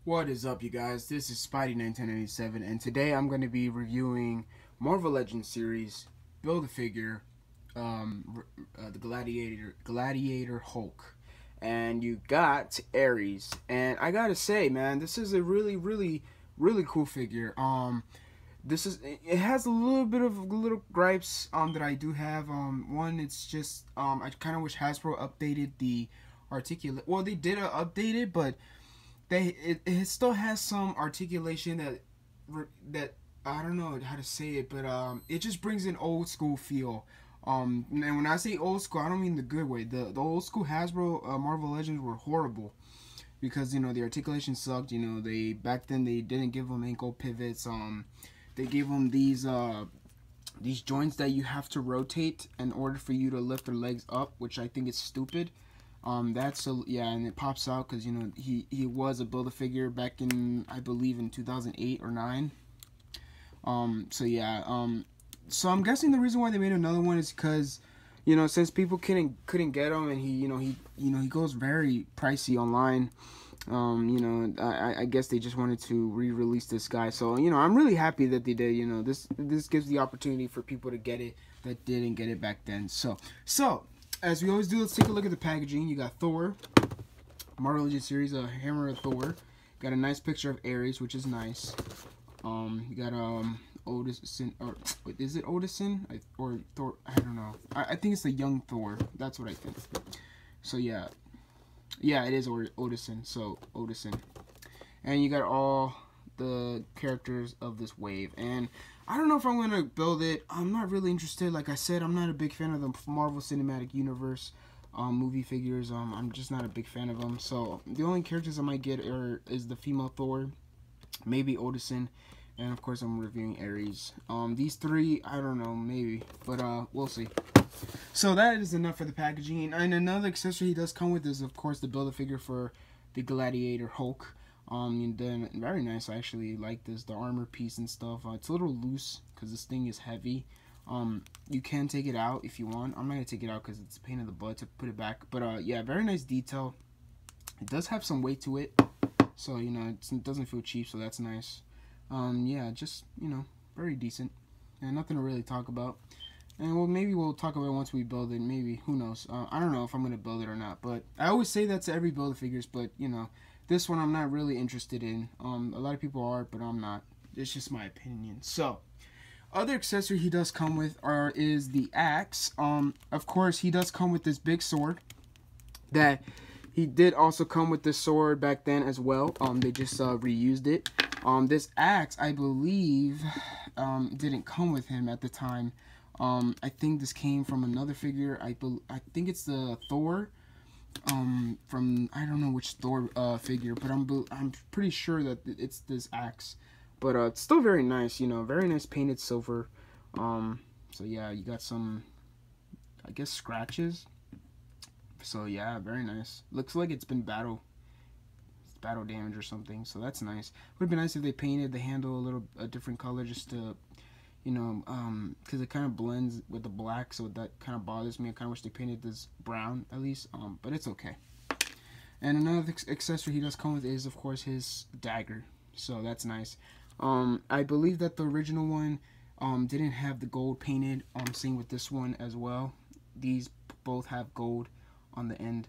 What is up, you guys? This is Spidey1997, and today I'm going to be reviewing Marvel Legends series Build-A-Figure, the Gladiator Hulk, and you got Ares. And I gotta say, man, this is a really cool figure. It has a little bit of little gripes that I do have. One, it's just I kind of wish Hasbro updated the articulate. Well, they did update it, but it still has some articulation that I don't know how to say it, but it just brings an old school feel. And when I say old school, I don't mean the good way. The old school Hasbro Marvel Legends were horrible because the articulation sucked. They back then they didn't give them ankle pivots. They gave them these joints that you have to rotate in order for you to lift their legs up, which I think is stupid. And it pops out because he was a Build-A-Figure back in, I believe, in 2008 or 9. So I'm guessing the reason why they made another one is because since people couldn't get him, and he goes very pricey online. I guess they just wanted to re-release this guy. So I'm really happy that they did. This gives the opportunity for people to get it that didn't get it back then. So as we always do, let's take a look at the packaging. You got Thor, Marvel Legends series, a Hammer of Thor. Got a nice picture of Ares, which is nice. You got Odinson, or is it Odinson or Thor? I don't know. I think it's the young Thor. That's what I think. So yeah, it is Odinson. So Odinson, and you got all the characters of this wave. And I don't know if I'm going to build it. I'm not really interested. Like I said, I'm not a big fan of the Marvel Cinematic Universe movie figures. I'm just not a big fan of them. So the only characters I might get is the female Thor, maybe Odinson, and of course I'm reviewing Ares. These three, I don't know, maybe, but we'll see. So that is enough for the packaging. And another accessory he does come with is, of course, the Build-A-Figure for the Gladiator Hulk. And then very nice. I actually like this, the armor piece and stuff. It's a little loose because this thing is heavy. You can take it out if you want. I'm not gonna take it out because it's a pain in the butt to put it back. But yeah, very nice detail. It does have some weight to it, so it doesn't feel cheap, so that's nice. Yeah, just very decent, and nothing to really talk about. And well, maybe we'll talk about it once we build it. Maybe, who knows? I don't know if I'm gonna build it or not. But I always say that to every Build-A-Figures, but this one I'm not really interested in. A lot of people are, but I'm not. It's just my opinion. So, other accessory he does come with is the axe. Of course, he does come with this big sword. That he did also come with this sword back then as well. They just reused it. This axe, I believe, didn't come with him at the time. I think this came from another figure. I think it's the Thor. From I don't know which Thor figure, but I'm pretty sure that it's this axe. But it's still very nice, very nice painted silver. So yeah, you got some, I guess, scratches. So yeah, very nice. Looks like it's been battle damage or something. So that's nice. Would be nice if they painted the handle a different color, just to because it kind of blends with the black, so that kind of bothers me. I kind of wish they painted this brown at least, but it's okay. And another accessory he does come with is, of course, his dagger, so that's nice. I believe that the original one didn't have the gold painted. Same with this one as well. These both have gold on the end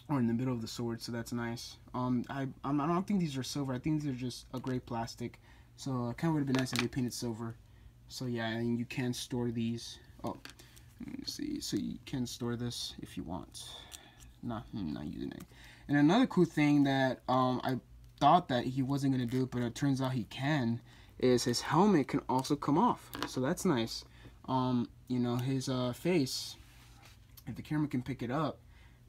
or in the middle of the sword, so that's nice. I don't think these are silver. I think these are just a gray plastic. So it kind of would have been nice if they painted silver. So yeah, and you can store these. Oh, let me see. So you can store this if you want. Not using it. And another cool thing that I thought that he wasn't gonna do, but it turns out he can, is his helmet can also come off. So that's nice. His face, if the camera can pick it up,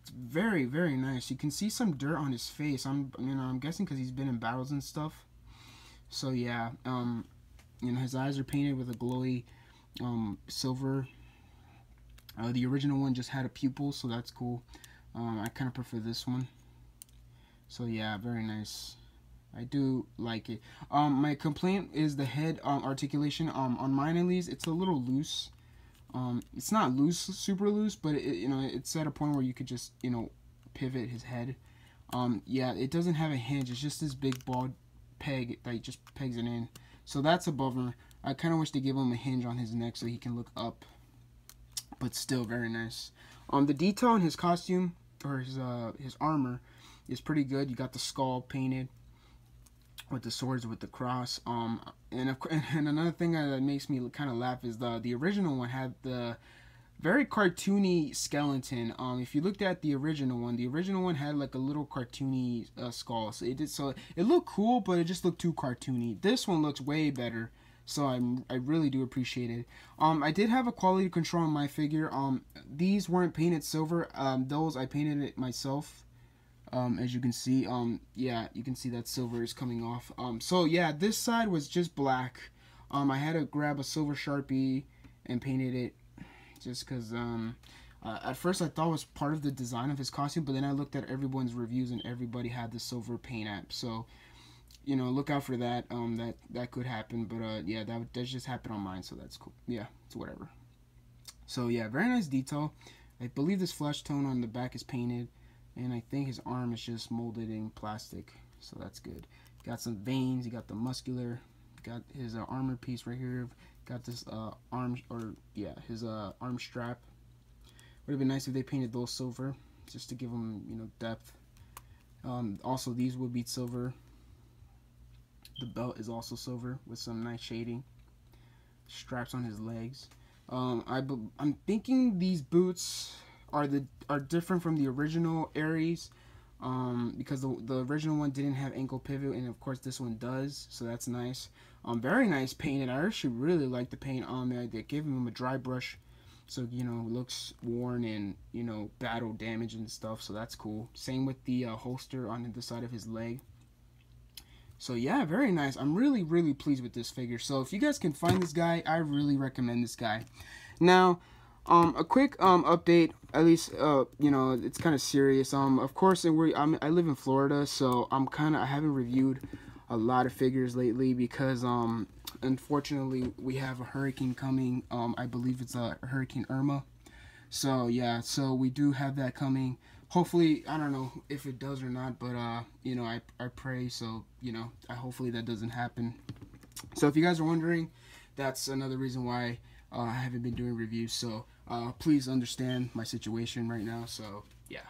it's very, very nice. You can see some dirt on his face. I'm guessing because he's been in battles and stuff. So yeah, his eyes are painted with a glowy silver. The original one just had a pupil, so that's cool. I kind of prefer this one. So yeah, very nice. I do like it. My complaint is the head articulation. On mine at least, it's a little loose. It's not loose, super loose, but it's at a point where you could just pivot his head. Yeah, it doesn't have a hinge. It's just this big bald peg that just pegs it in. So that's a bummer. I kind of wish they gave him a hinge on his neck so he can look up. But still very nice. The detail on his costume, or his armor, is pretty good. You got the skull painted with the swords, with the cross. And another thing that makes me kind of laugh is the original one had the very cartoony skeleton. If you looked at the original one had like a little cartoony skull. So it looked cool, but it just looked too cartoony. This one looks way better. So I really do appreciate it. I did have a quality control on my figure. These weren't painted silver. Those I painted it myself. As you can see, yeah, you can see that silver is coming off. So yeah, this side was just black. I had to grab a silver Sharpie and painted it just because at first I thought it was part of the design of his costume, but then I looked at everyone's reviews and everybody had the silver paint app. So, you know, look out for that. That could happen, but yeah, that just happened on mine, so that's cool. Yeah, it's whatever. So yeah, very nice detail. I believe this flesh tone on the back is painted, and I think his arm is just molded in plastic, so that's good. Got some veins. You got the muscular. Got his armor piece right here. Got this his arm strap. Would have been nice if they painted those silver, just to give them, you know, depth. Also, these would be silver. The belt is also silver with some nice shading. Straps on his legs. I'm thinking these boots are different from the original Ares, because the original one didn't have ankle pivot, and of course this one does, so that's nice. Very nice painted. I actually really like the paint on there. They gave him a dry brush, so, you know, it looks worn and, you know, battle damage and stuff, so that's cool. Same with the holster on the side of his leg. So yeah, very nice. I'm really, really pleased with this figure. So if you guys can find this guy, I really recommend this guy. Now, a quick update. At least, you know, it's kind of serious. Of course, I live in Florida, so I haven't reviewed a lot of figures lately because unfortunately we have a hurricane coming. I believe it's Hurricane Irma. So yeah, so we do have that coming. Hopefully, I don't know if it does or not, but you know, I pray, so, you know, hopefully that doesn't happen. So if you guys are wondering, that's another reason why I haven't been doing reviews. So please understand my situation right now. So yeah.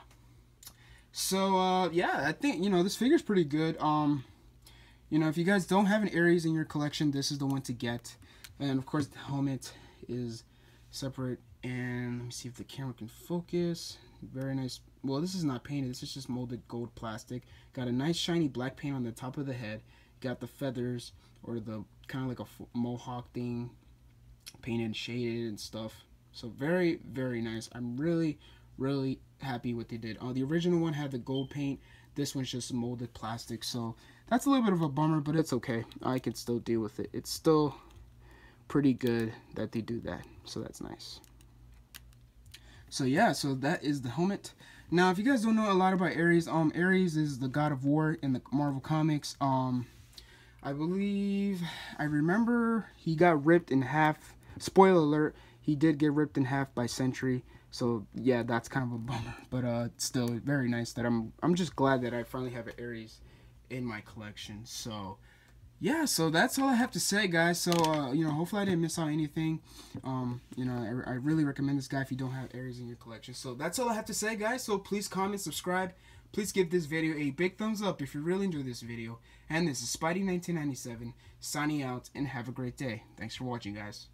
So yeah, I think, you know, this figure's pretty good. You know, if you guys don't have an Ares in your collection, this is the one to get. And of course, the helmet is separate. And let me see if the camera can focus. Very nice. Well, this is not painted. This is just molded gold plastic. Got a nice shiny black paint on the top of the head. Got the feathers, or the kind of like a mohawk thing, painted and shaded and stuff. So very, very nice. I'm really, really happy what they did. The original one had the gold paint. This one's just molded plastic. So that's a little bit of a bummer, but it's okay. I can still deal with it. It's still pretty good that they do that. So that's nice. So yeah, so that is the helmet. Now, if you guys don't know a lot about Ares, Ares is the god of war in the Marvel Comics. I believe, I remember he got ripped in half. Spoiler alert, he did get ripped in half by Sentry. So yeah, that's kind of a bummer. But still, very nice that I'm just glad that I finally have an Ares in my collection. So yeah, so that's all I have to say, guys. So, you know, hopefully I didn't miss out anything. You know, I really recommend this guy if you don't have Ares in your collection. So that's all I have to say, guys. So please comment, subscribe. Please give this video a big thumbs up if you really enjoyed this video. And this is Spidey1997 signing out, and have a great day. Thanks for watching, guys.